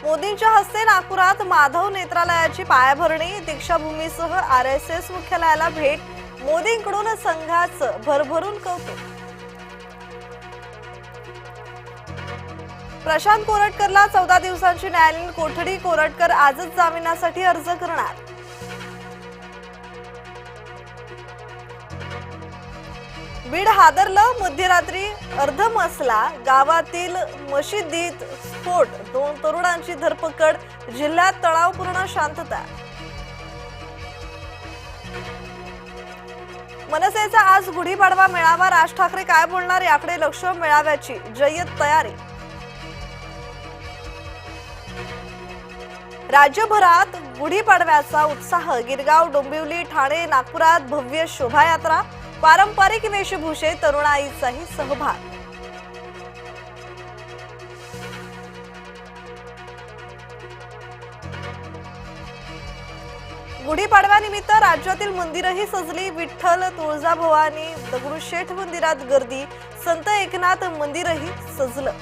मोदींच्या हस्ते नागपुरात माधव नेत्रालयाची पायाभरणी, दीक्षाभूमीसह RSS मुख्यालयाला भेट, मोदींकडून संघाचं भरभरून कौतुक। प्रशांत कोरटकरला 14 दिवसांची न्यायालयीन कोठडी, कोरटकर आजच जामिनासाठी अर्ज करणार। बीड हादरलं, मध्यरात्री अर्धमसला गावातील मशिदीत स्फोट, 2 तरुणांची धरपकड, जिल्ह्यात तणावपूर्ण शांतता। मनसेचा आज गुढीपाडवा मेळावा, राज ठाकरे काय बोलणार याकडे लक्ष, मेळाव्याची जय्यत तयारी। राज्यभरात गुढीपाडव्याचा उत्साह, गिरगाव, डोंबिवली, ठाणे, नागपुरात भव्य शोभायात्रा, पारंपरिक वेशभूषेत तरुणाईचाही सहभाग। गुढीपाडव्यानिमित्त राज्यातील मंदिरही सजली, विठ्ठल, तुळजाभवानी, दगडूशेठ मंदिरात गर्दी, संत एकनाथ मंदिरही सजलं।